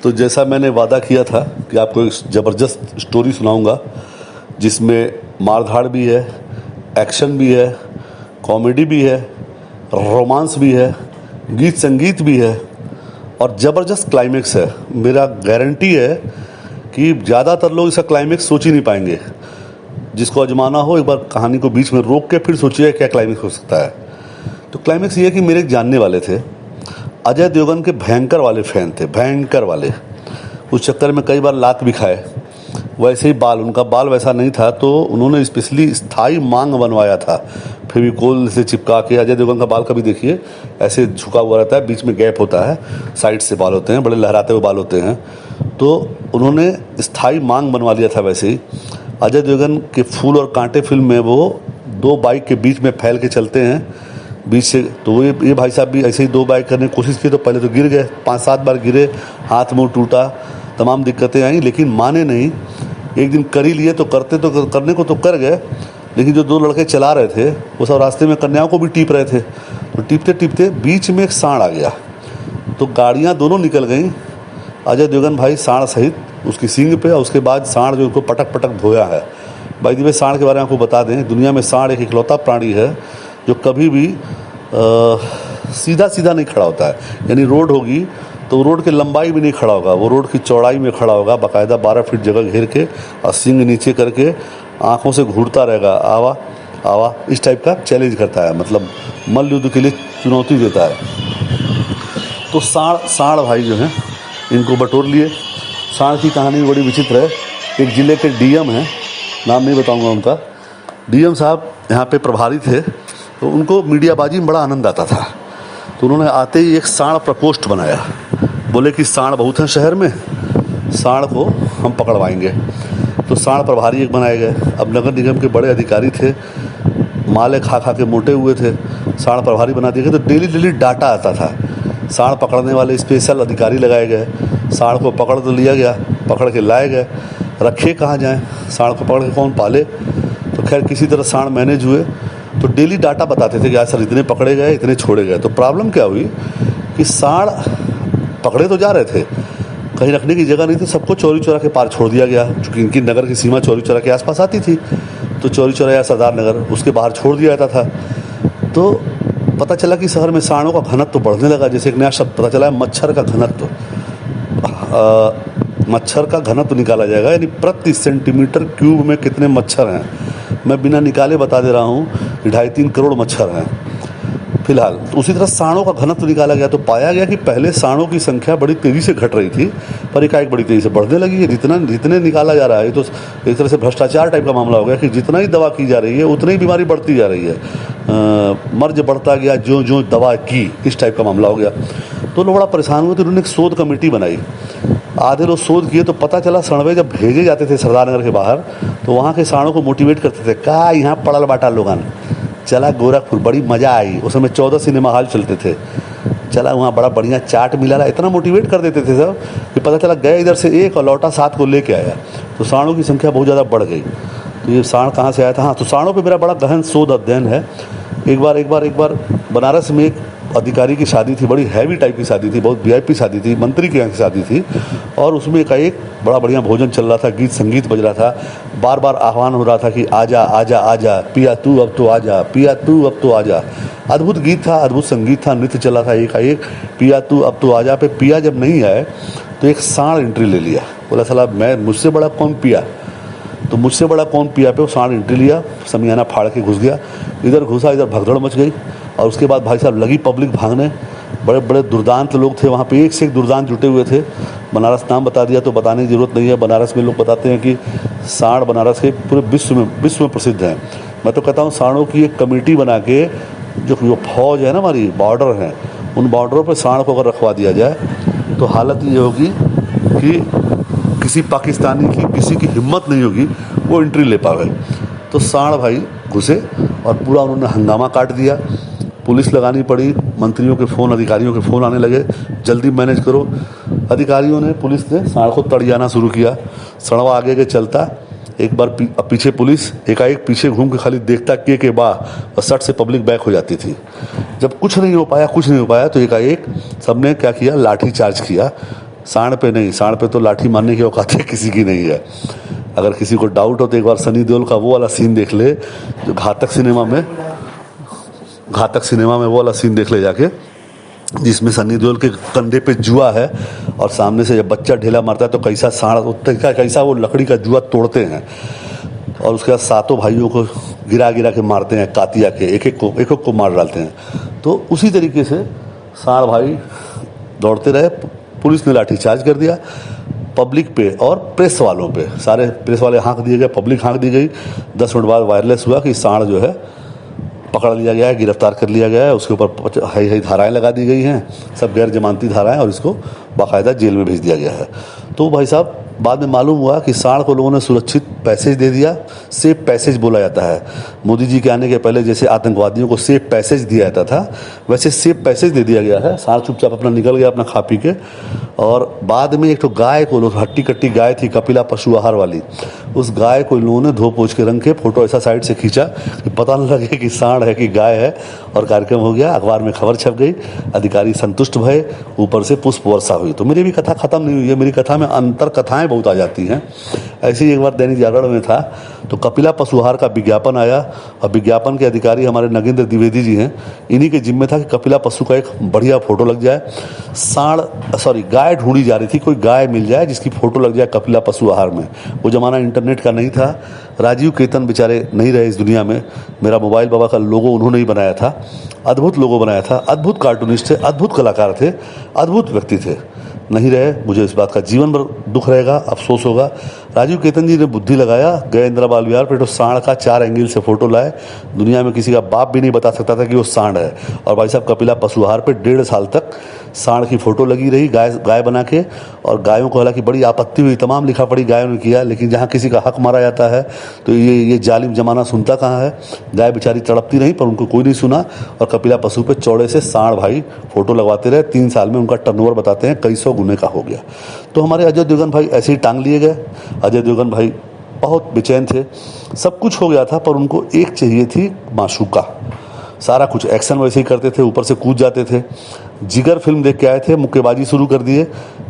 तो जैसा मैंने वादा किया था कि आपको एक ज़बरदस्त स्टोरी सुनाऊंगा जिसमें मारधाड़ भी है, एक्शन भी है, कॉमेडी भी है, रोमांस भी है, गीत संगीत भी है और ज़बरदस्त क्लाइमेक्स है। मेरा गारंटी है कि ज़्यादातर लोग इसका क्लाइमेक्स सोच ही नहीं पाएंगे। जिसको आजमाना हो एक बार कहानी को बीच में रोक के फिर सोचिए क्या क्लाइमेक्स हो सकता है। तो क्लाइमेक्स ये है कि मेरे एक जानने वाले थे, अजय देवगन के भयंकर वाले फ़ैन थे, भयंकर वाले। उस चक्कर में कई बार लात भी खाए। वैसे ही बाल, उनका बाल वैसा नहीं था तो उन्होंने स्पेशली स्थाई मांग बनवाया था फेविकोल से चिपका के। अजय देवगन का बाल कभी देखिए ऐसे झुका हुआ रहता है, बीच में गैप होता है, साइड से बाल होते हैं, बड़े लहराते हुए बाल होते हैं। तो उन्होंने स्थाई मांग बनवा लिया था। वैसे ही अजय देवगन के फूल और कांटे फिल्म में वो दो बाइक के बीच में फैल के चलते हैं बीच से। तो ये भाई साहब भी ऐसे ही दो बाइक करने की कोशिश की तो पहले तो गिर गए, 5-7 बार गिरे, हाथ मुंह टूटा, तमाम दिक्कतें आई, लेकिन माने नहीं। एक दिन कर ही लिए तो करने को तो कर गए, लेकिन जो दो लड़के चला रहे थे वो सब रास्ते में कन्याओं को भी टीप रहे थे। तो टीपते टीपते बीच में एक सांड आ गया तो गाड़ियाँ दोनों निकल गईं। अजय देवगन भाई सांड सहित उसकी सींग पे, और उसके बाद सांड जो उनको पटक पटक धोया है। भाई जी सांड के बारे में आपको बता दें, दुनिया में सांड एक इकलौता प्राणी है जो कभी भी सीधा सीधा नहीं खड़ा होता है। यानी रोड होगी तो रोड की लंबाई में नहीं खड़ा होगा, वो रोड की चौड़ाई में खड़ा होगा, बाकायदा 12 फीट जगह घेर के और सींग नीचे करके आँखों से घूरता रहेगा, आवा आवा, इस टाइप का चैलेंज करता है, मतलब मल्ल युद्ध के लिए चुनौती देता है। तो सांड भाई जो हैं इनको बटोर लिए। सांड की कहानी बड़ी विचित्र है। एक ज़िले के डीएम हैं, नाम नहीं बताऊंगा उनका, डीएम साहब यहाँ पे प्रभारी थे। तो उनको मीडियाबाजी में बड़ा आनंद आता था। तो उन्होंने आते ही एक सांड प्रकोष्ठ बनाया। बोले कि सांड बहुत हैं शहर में, सांड को हम पकड़वाएंगे। तो सांड प्रभारी एक बनाए गए। अब नगर निगम के बड़े अधिकारी थे, माले खा खा के मोटे हुए थे, सांड प्रभारी बना दिए गए। तो डेली डाटा आता था, सांड पकड़ने वाले स्पेशल अधिकारी लगाए गए। सांड को पकड़ तो लिया गया, पकड़ के लाए गए, रखे कहाँ जाएं, सांड को पकड़ के कौन पाले। तो खैर किसी तरह सांड मैनेज हुए। तो डेली डाटा बताते थे कि आज सर इतने पकड़े गए, इतने छोड़े गए। तो प्रॉब्लम क्या हुई कि सांड पकड़े तो जा रहे थे, कहीं रखने की जगह नहीं थी, सबको चौरी चौरा के पार छोड़ दिया गया। चूँकि इनकी नगर की सीमा चौरी चौरा के आसपास आती थी, तो चौरी चौरा या सरदार नगर उसके बाहर छोड़ दिया जाता था। तो पता चला कि शहर में सांडों का घनत्व तो बढ़ने लगा। जैसे एक नया शब्द पता चला है, मच्छर का घनत्व। मच्छर का घनत्व निकाला जाएगा, यानी प्रति सेंटीमीटर क्यूब में कितने मच्छर हैं। मैं बिना निकाले बता दे रहा हूँ कि 2.5-3 करोड़ मच्छर हैं फिलहाल। तो उसी तरह सांडों का घनत्व निकाला गया तो पाया गया कि पहले सांडों की संख्या बड़ी तेज़ी से घट रही थी, पर एकाएक बड़ी तेज़ी से बढ़ने लगी है। जितने निकाला जा रहा है तो एक तरह से भ्रष्टाचार टाइप का मामला हो गया कि जितना ही दवा की जा रही है उतनी ही बीमारी बढ़ती जा रही है। मर्ज बढ़ता गया जो जो दवा की, इस टाइप का मामला हो गया। तो लोग बड़ा परेशान हुए। तो उन्होंने एक शोध कमेटी बनाई। आधे लोग शोध किए तो पता चला सड़वे जब भेजे जाते थे सरदार नगर के बाहर तो वहाँ के सांडों को मोटिवेट करते थे, का यहाँ पड़ल बाटा लोगन, चला गोरखपुर, बड़ी मज़ा आई। उस समय 14 सिनेमा हॉल चलते थे, चला वहाँ बड़ा बढ़िया चाट मिला। इतना मोटिवेट कर देते थे सब कि पता चला गए इधर से एक और लौटा 7 को लेके आया। तो सांडों की संख्या बहुत ज़्यादा बढ़ गई। तो ये सांड कहाँ से आया था? हाँ, तो सांडों पे मेरा बड़ा गहन शोध अध्ययन है। एक बार बनारस में एक अधिकारी की शादी थी, बड़ी हैवी टाइप की शादी थी, बहुत वीआईपी शादी थी, मंत्री के यहाँ की शादी थी। और उसमें एक बड़ा बढ़िया भोजन चल रहा था, गीत संगीत बज रहा था, बार बार आह्वान हो रहा था कि आजा आजा आजा पिया तू अब तो आजा, पिया तू अब तो आजा। अद्भुत गीत था, अद्भुत संगीत था, नृत्य चला था एकाएक, पिया तू अब तो आजा पे पिया जब नहीं आए तो एक सांड एंट्री ले लिया। बोला साला मुझसे बड़ा कौन पिया, तो मुझसे बड़ा कौन पिया पे वो सांड एंट्री लिया, समियाना फाड़ के घुस गया। इधर घुसा, इधर भगदड़ मच गई। और उसके बाद भाई साहब लगी पब्लिक भागने। बड़े बड़े दुर्दांत लोग थे वहाँ पे, एक से एक दुर्दांत जुटे हुए थे। बनारस नाम बता दिया तो बताने की ज़रूरत नहीं है। बनारस में लोग बताते हैं कि सांड बनारस के पूरे विश्व में प्रसिद्ध हैं। मैं तो कहता हूँ सांडों की एक कमेटी बना के, जो फौज है ना हमारी, बॉर्डर हैं, उन बॉर्डरों पर सांड को अगर रखवा दिया जाए तो हालत ये होगी कि किसी पाकिस्तानी की, किसी की हिम्मत नहीं होगी वो एंट्री ले पावे। तो सांड भाई घुसे और पूरा उन्होंने हंगामा काट दिया। पुलिस लगानी पड़ी, मंत्रियों के फ़ोन, अधिकारियों के फ़ोन आने लगे, जल्दी मैनेज करो। अधिकारियों ने, पुलिस ने सांड को तड़ियाना शुरू किया। सड़वा आगे के चलता, एक बार पीछे पुलिस एकाएक पीछे घूम के खाली देखता के बा, और सट से पब्लिक बैक हो जाती थी। जब कुछ नहीं हो पाया तो एकाएक सबने क्या किया, लाठी चार्ज किया। सांड पे नहीं, सांड पे तो लाठी मारने की औकात किसी की नहीं है। अगर किसी को डाउट हो तो एक बार सनी देओल का वो वाला सीन देख ले, जो घातक सिनेमा में वो वाला सीन देख ले जाके, जिसमें सनी देओल के कंधे पे जुआ है और सामने से जब बच्चा ढेला मारता है तो कैसा सांड, कैसा वो लकड़ी का जुआ तोड़ते हैं और उसके बाद सातों भाइयों को गिरा गिरा के मारते हैं, कातिया के एक एक को मार डालते हैं। तो उसी तरीके से सांड भाई दौड़ते रहे। पुलिस ने लाठीचार्ज कर दिया पब्लिक पे और प्रेस वालों पे, सारे प्रेस वाले हाँक दिए गए, पब्लिक हाँक दी गई। 10 मिनट बाद वायरलेस हुआ कि सांड जो है पकड़ लिया गया है, गिरफ्तार कर लिया गया है, उसके ऊपर हाई धाराएं लगा दी गई हैं, सब गैर जमानती धाराएं, और इसको बाकायदा जेल में भेज दिया गया है। तो भाई साहब बाद में मालूम हुआ कि सांड को लोगों ने सुरक्षित पैसेज दे दिया, सेफ पैसेज बोला जाता है। मोदी जी के आने के पहले जैसे आतंकवादियों को सेफ पैसेज दिया जाता था, वैसे सेफ पैसेज दे दिया गया है। सांड चुपचाप अपना निकल गया अपना खा पी के। और बाद में एक तो गाय को, लोग हट्टी कट्टी गाय थी कपिला पशु आहार वाली, उस गाय को इन लोगों ने धो पोछ के रंग के फोटो ऐसा साइड से खींचा कि पता न लगे कि सांड है कि गाय है, और कार्यक्रम हो गया, अखबार में खबर छप गई, अधिकारी संतुष्ट भये, ऊपर से पुष्प वर्षा हुई। तो मेरी भी कथा खत्म नहीं हुई है, मेरी कथा में अंतर कथाएं बहुत आ जाती हैं। ऐसे ही एक बार दैनिक जागरण में था तो कपिला पशु आहार का विज्ञापन आया, और विज्ञापन के अधिकारी हमारे नगेंद्र द्विवेदी जी हैं, इन्हीं के जिम्मे था कि कपिला पशु का एक बढ़िया फोटो लग जाए। गाय ढूंढी जा रही थी, कोई गाय मिल जाए जिसकी फोटो लग जाए कपिला पशु आहार में। वो जमाना इंटरनेट का नहीं था, राजीव केतन बेचारे नहीं रहे इस दुनिया में, मेरा मोबाइल बाबा का लोगो उन्होंने ही बनाया था, अद्भुत लोगो बनाया था, अद्भुत कार्टूनिस्ट थे, अद्भुत कलाकार थे, अद्भुत व्यक्ति थे, नहीं रहे। मुझे इस बात का जीवन भर दुख रहेगा, अफसोस होगा। राजीव केतन जी ने बुद्धि लगाया, गए इंदिरा बाल विहार पे तो सांड का 4 एंगल से फोटो लाए। दुनिया में किसी का बाप भी नहीं बता सकता था कि वो सांड है। और भाई साहब कपिला पशु आहार पे 1.5 साल तक सांड की फोटो लगी रही, गाय बना के। और गायों को हालांकि बड़ी आपत्ति हुई, तमाम लिखा पढ़ी गायों ने किया, लेकिन जहाँ किसी का हक मारा जाता है तो ये जालिम जमाना सुनता कहाँ है। गाय बेचारी तड़पती रही पर उनको कोई नहीं सुना, और कपिला पशु पे चौड़े से सांड भाई फोटो लगवाते रहे। 3 साल में उनका टर्नओवर बताते हैं कई सौ गुने का हो गया। तो हमारे अजय देवगन भाई ऐसे ही टांग लिए गए। अजय देवगन भाई बहुत बेचैन थे, सब कुछ हो गया था पर उनको एक चाहिए थी, माशूका। सारा कुछ एक्शन वैसे ही करते थे, ऊपर से कूद जाते थे। जिगर फिल्म देख के आए थे, मुक्केबाजी शुरू कर दिए।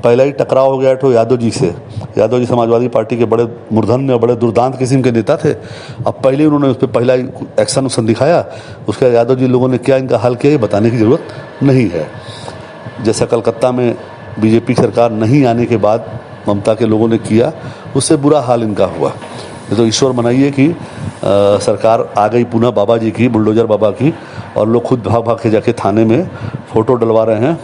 पहला ही टकराव हो गया तो यादव जी से। यादव जी समाजवादी पार्टी के बड़े मूर्धन्य और बड़े दुर्दांत किस्म के नेता थे। अब पहले उन्होंने उस पर पहला ही एक्शन दिखाया, उसके बाद यादव जी लोगों ने क्या इनका हाल किया ये बताने की ज़रूरत नहीं है। जैसा कलकत्ता में बीजेपी सरकार नहीं आने के बाद ममता के लोगों ने किया, उससे बुरा हाल इनका हुआ। तो ईश्वर मनाइए कि सरकार आ गई पुनः बाबा जी की, बुलडोजर बाबा की, और लोग खुद भाग भाग के जाके थाने में फ़ोटो डलवा रहे हैं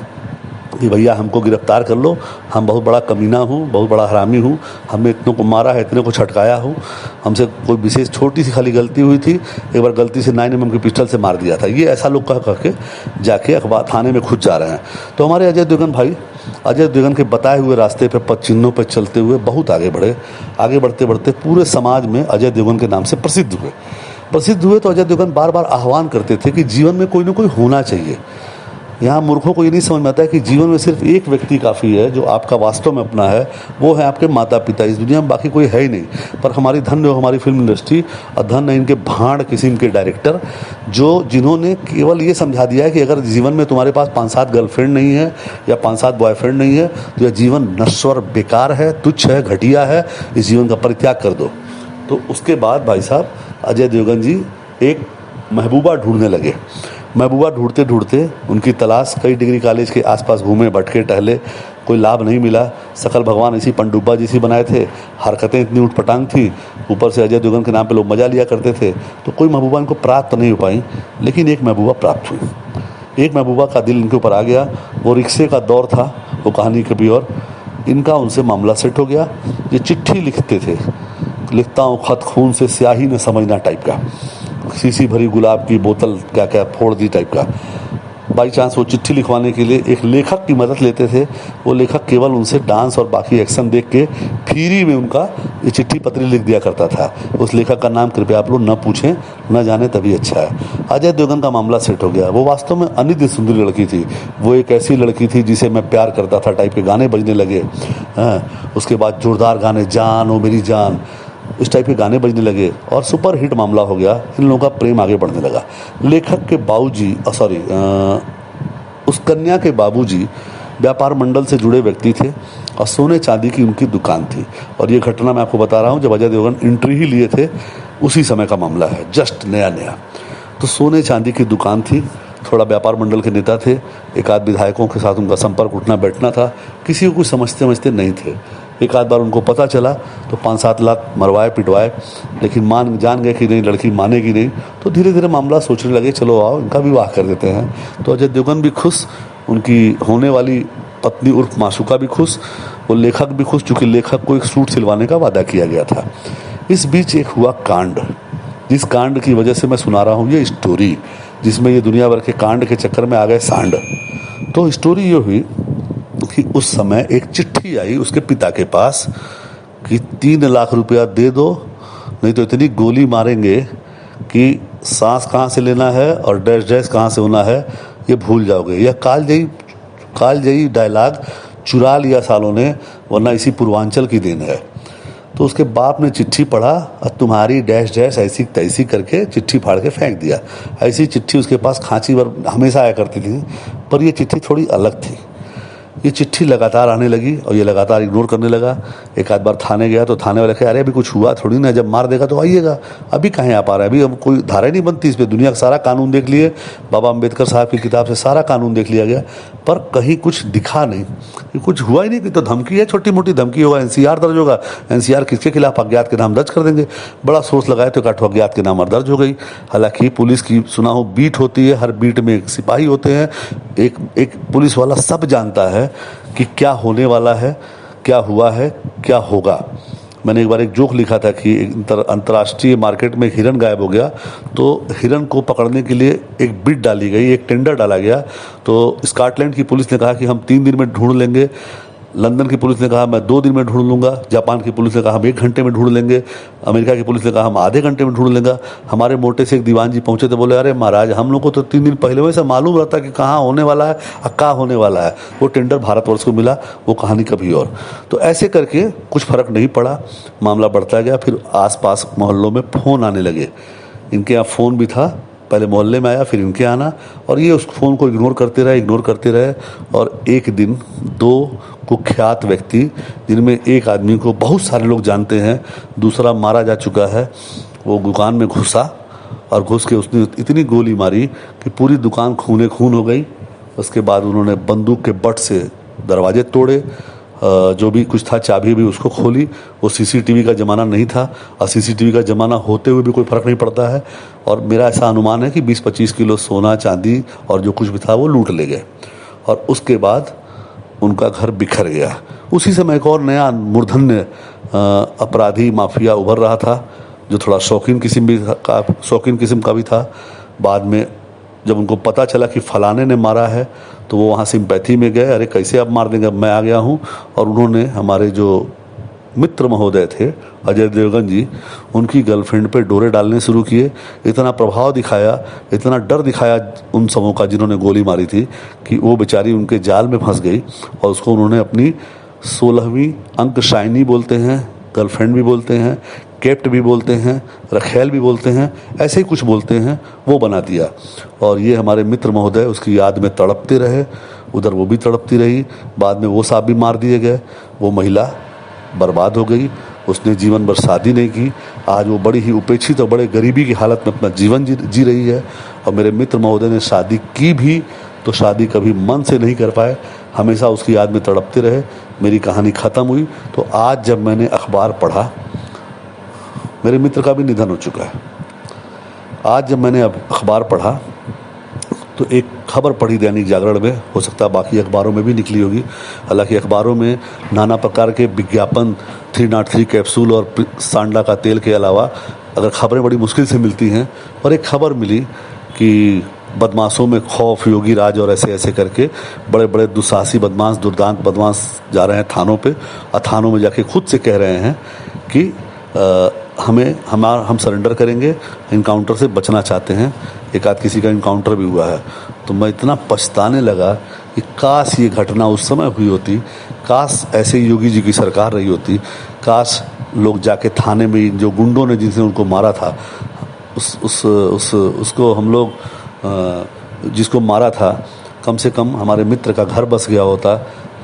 कि भैया हमको गिरफ्तार कर लो, हम बहुत बड़ा कमीना हूँ, बहुत बड़ा हरामी हूँ, हमने इतनों को मारा है, इतने को छटकाया हूँ, हमसे कोई विशेष छोटी सी खाली गलती हुई थी, एक बार गलती से 9mm की पिस्टल से मार दिया था। ये ऐसा लोग कह के जाके अखबार थाने में खुद जा रहे हैं। तो हमारे अजय देवगन भाई अजय देवगन के बताए हुए रास्ते पर पद चिन्हों पर चलते हुए बहुत आगे बढ़े। आगे बढ़ते बढ़ते पूरे समाज में अजय देवगन के नाम से प्रसिद्ध हुए। तो अजय देवगन बार बार आह्वान करते थे कि जीवन में कोई ना कोई होना चाहिए। यहाँ मूर्खों को ये नहीं समझ में आता है कि जीवन में सिर्फ एक व्यक्ति काफ़ी है जो आपका वास्तव में अपना है, वो है आपके माता पिता। इस दुनिया में बाकी कोई है ही नहीं। पर हमारी धन्य हो हमारी फिल्म इंडस्ट्री, और धन्य इनके भाड़ किस्म के डायरेक्टर जिन्होंने केवल ये समझा दिया है कि अगर जीवन में तुम्हारे पास 5-7 गर्लफ्रेंड नहीं है या 5-7 बॉयफ्रेंड नहीं है तो यह जीवन नश्वर, बेकार है, तुच्छ है, घटिया है, इस जीवन का परित्याग कर दो। तो उसके बाद भाई साहब अजय देवगन जी एक महबूबा ढूंढने लगे। महबूबा ढूंढते ढूंढते उनकी तलाश कई डिग्री कॉलेज के आसपास घूमे, भटके, टहले, कोई लाभ नहीं मिला। सकल भगवान इसी पनडुब्बा जैसी बनाए थे, हरकतें इतनी उठपटांग थी, ऊपर से अजय देवगन के नाम पे लोग मजा लिया करते थे, तो कोई महबूबा इनको प्राप्त नहीं हो पाई। लेकिन एक महबूबा प्राप्त हुई। एक महबूबा का दिल इनके ऊपर आ गया। वो रिक्शे का दौर था, वो कहानी कभी और। इनका उनसे मामला सेट हो गया। ये चिट्ठी लिखते थे, लिखता हूँ खत खून से स्याही न समझना टाइप का, शीशी भरी गुलाब की बोतल क्या क्या फोड़ दी टाइप का। बाई चांस वो चिट्ठी लिखवाने के लिए एक लेखक की मदद लेते थे। वो लेखक केवल उनसे डांस और बाकी एक्शन देख के फ्री में उनका ये चिट्ठी पत्री लिख दिया करता था। उस लेखक का नाम कृपया आप लोग न पूछें, न जाने तभी अच्छा है। अजय देवगन का मामला सेट हो गया। वो वास्तव में अनिद्य सुंदरी लड़की थी। वो एक ऐसी लड़की थी जिसे मैं प्यार करता था टाइप के गाने बजने लगे। उसके बाद जोरदार गाने, जान ओ मेरी जान, इस टाइप के गाने बजने लगे और सुपर हिट मामला हो गया। इन लोगों का प्रेम आगे बढ़ने लगा। लेखक के बाबूजी उस कन्या के बाबूजी व्यापार मंडल से जुड़े व्यक्ति थे और सोने चांदी की उनकी दुकान थी। और ये घटना मैं आपको बता रहा हूँ जब अजय देवगन एंट्री ही लिए थे उसी समय का मामला है, जस्ट नया नया। तो सोने चांदी की दुकान थी, थोड़ा व्यापार मंडल के नेता थे, एक आध विधायकों के साथ उनका संपर्क उठना बैठना था, किसी को कुछ समझते नहीं थे। एक आध बार उनको पता चला तो 5-7 लाख मरवाए पिटवाए, लेकिन जान गए कि नहीं लड़की मानेगी नहीं। तो धीरे धीरे मामला सोचने लगे चलो आओ इनका विवाह कर देते हैं। तो अजय देवगन भी खुश, उनकी होने वाली पत्नी उर्फ माशुका भी खुश, वो लेखक भी खुश, चूँकि लेखक को एक सूट सिलवाने का वादा किया गया था। इस बीच एक हुआ कांड, जिस कांड की वजह से मैं सुना रहा हूँ ये स्टोरी, जिसमें ये दुनिया भर के कांड के चक्कर में आ गए सांड। तो स्टोरी ये हुई कि उस समय एक चिट्ठी आई उसके पिता के पास कि 3 लाख रुपया दे दो, नहीं तो इतनी गोली मारेंगे कि सांस कहाँ से लेना है और डैश डैश कहाँ से होना है ये भूल जाओगे। यह कालजयी डायलॉग चुरा लिया सालों ने, वरना इसी पूर्वांचल की देन है। तो उसके बाप ने चिट्ठी पढ़ा और तुम्हारी डैश डैश ऐसी तैसी करके चिट्ठी फाड़ के फेंक दिया। ऐसी चिट्ठी उसके पास खांची भर हमेशा आया करती थी, पर ये चिट्ठी थोड़ी अलग थी। ये चिट्ठी लगातार आने लगी और ये लगातार इग्नोर करने लगा। एक आध बार थाने गया तो थाने वाले कहे अरे अभी कुछ हुआ थोड़ी ना, जब मार देगा तो आइएगा, अभी कहाँ आ पा रहा है, अभी अब कोई धारा नहीं बनती इस पर। दुनिया का सारा कानून देख लिए, बाबा अम्बेडकर साहब की किताब से सारा कानून देख लिया गया, पर कहीं कुछ दिखा नहीं, कुछ हुआ ही नहीं। कि तो धमकी है, छोटी मोटी धमकी होगा, NCR दर्ज होगा, NCR किसके खिलाफ, अज्ञात के नाम दर्ज कर देंगे। बड़ा सोच लगाए तो काठो अज्ञात के नाम दर्ज हो गई। हालांकि पुलिस की सुना हो बीट होती है, हर बीट में एक सिपाही होते हैं, एक पुलिस वाला सब जानता है कि क्या होने वाला है, क्या हुआ है, क्या होगा। मैंने एक बार एक जोक लिखा था कि अंतर्राष्ट्रीय मार्केट में हिरन गायब हो गया, तो हिरन को पकड़ने के लिए एक बिड डाली गई, एक टेंडर डाला गया। तो स्कॉटलैंड की पुलिस ने कहा कि हम 3 दिन में ढूंढ लेंगे, लंदन की पुलिस ने कहा मैं 2 दिन में ढूंढ लूँगा, जापान की पुलिस ने कहा हम 1 घंटे में ढूंढ लेंगे, अमेरिका की पुलिस ने कहा हम आधे घंटे में ढूंढ लेंगे। हमारे मोटे से एक दीवान जी पहुंचे तो बोले अरे महाराज हम लोग को तो 3 दिन पहले वैसे मालूम रहता कि कहाँ होने वाला है और क्या होने वाला है। वो टेंडर भारतवर्ष को मिला, वो कहानी कभी और। तो ऐसे करके कुछ फर्क नहीं पड़ा, मामला बढ़ता गया। फिर आसपास मोहल्लों में फ़ोन आने लगे, इनके यहाँ फ़ोन भी था, पहले मोहल्ले में आया फिर इनके आना, और ये उस फ़ोन को इग्नोर करते रहे। और एक दिन 2 कुख्यात व्यक्ति, जिनमें एक आदमी को बहुत सारे लोग जानते हैं, दूसरा मारा जा चुका है, वो दुकान में घुसा और घुस के उसने इतनी गोली मारी कि पूरी दुकान खूने खून हो गई। उसके बाद उन्होंने बंदूक के बट से दरवाजे तोड़े, जो भी कुछ था चाबी भी उसको खोली। वो CCTV का ज़माना नहीं था, और CCTV का ज़माना होते हुए भी कोई फ़र्क नहीं पड़ता है। और मेरा ऐसा अनुमान है कि 20-25 किलो सोना चांदी और जो कुछ भी था वो लूट ले गए। और उसके बाद उनका घर बिखर गया। उसी समय एक और नया मूर्धन्य अपराधी माफिया उभर रहा था, जो थोड़ा शौकीन किस्म का भी था। बाद में जब उनको पता चला कि फलाने ने मारा है तो वो वहाँ सिंपैथी में गए, अरे कैसे अब मार देंगे, मैं आ गया हूँ। और उन्होंने हमारे जो मित्र महोदय थे अजय देवगन जी, उनकी गर्लफ्रेंड पे डोरे डालने शुरू किए। इतना प्रभाव दिखाया, इतना डर दिखाया उन सबों का जिन्होंने गोली मारी थी, कि वो बेचारी उनके जाल में फंस गई। और उसको उन्होंने अपनी 16वीं अंक शाइनी बोलते हैं, गर्लफ्रेंड भी बोलते हैं, केप्ट भी बोलते हैं, रखेल भी बोलते हैं, ऐसे ही कुछ बोलते हैं, वो बना दिया। और ये हमारे मित्र महोदय उसकी याद में तड़पते रहे, उधर वो भी तड़पती रही। बाद में वो साहब भी मार दिए गए, वो महिला बर्बाद हो गई, उसने जीवन भर शादी नहीं की। आज वो बड़ी ही उपेक्षित और बड़े गरीबी की हालत में अपना जीवन जी रही है। और मेरे मित्र महोदय ने शादी की भी तो शादी कभी मन से नहीं कर पाए, हमेशा उसकी याद में तड़पते रहे। मेरी कहानी ख़त्म हुई तो आज जब मैंने अखबार पढ़ा, मेरे मित्र का भी निधन हो चुका है, आज जब मैंने अब अखबार पढ़ा तो एक खबर पढ़ी दैनिक जागरण में, हो सकता है बाकी अखबारों में भी निकली होगी। हालांकि अखबारों में नाना प्रकार के विज्ञापन, 303 कैप्सूल और सांडा का तेल के अलावा अगर खबरें बड़ी मुश्किल से मिलती हैं, और एक खबर मिली कि बदमाशों में खौफ, योगी राज और ऐसे ऐसे करके बड़े बड़े दुस्साहसी बदमाश, दुर्दांत बदमाश जा रहे हैं थानों पे, और थानों में जाके खुद से कह रहे हैं कि हम सरेंडर करेंगे, इनकाउंटर से बचना चाहते हैं। एक आध किसी का इनकाउंटर भी हुआ है। तो मैं इतना पछताने लगा कि काश ये घटना उस समय हुई होती, काश ऐसे योगी जी की सरकार रही होती, काश लोग जाके थाने में जो गुंडों ने जिनसे उनको मारा था, उसको हम लोग जिसको मारा था कम से कम हमारे मित्र का घर बस गया होता,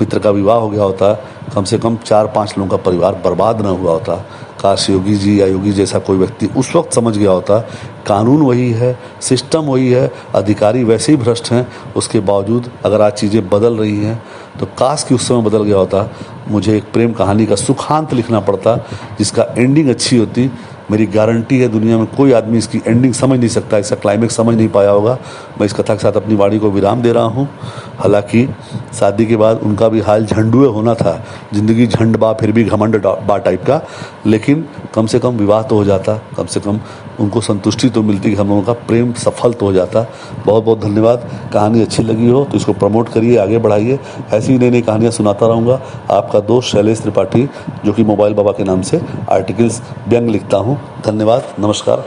मित्र का विवाह हो गया होता, कम से कम 4-5 लोगों का परिवार बर्बाद न हुआ होता। काश योगी जी या योगी जैसा कोई व्यक्ति उस वक्त समझ गया होता। कानून वही है, सिस्टम वही है, अधिकारी वैसे ही भ्रष्ट हैं, उसके बावजूद अगर आज चीज़ें बदल रही हैं तो काश कि उस समय बदल गया होता। मुझे एक प्रेम कहानी का सुखांत लिखना पड़ता जिसका एंडिंग अच्छी होती। मेरी गारंटी है दुनिया में कोई आदमी इसकी एंडिंग समझ नहीं सकता, इसका क्लाइमेक्स समझ नहीं पाया होगा। मैं इस कथा के साथ अपनी वाणी को विराम दे रहा हूँ। हालांकि शादी के बाद उनका भी हाल झंडुए होना था, ज़िंदगी झंड बा फिर भी घमंड बा टाइप का, लेकिन कम से कम विवाह तो हो जाता, कम से कम उनको संतुष्टि तो मिलती कि हम लोगों का प्रेम सफल तो हो जाता। बहुत बहुत धन्यवाद। कहानी अच्छी लगी हो तो इसको प्रमोट करिए, आगे बढ़ाइए। ऐसी ही नई नई कहानियाँ सुनाता रहूँगा। आपका दोस्त शैलेश त्रिपाठी, जो कि मोबाइल बाबा के नाम से आर्टिकल्स व्यंग लिखता हूँ। धन्यवाद, नमस्कार।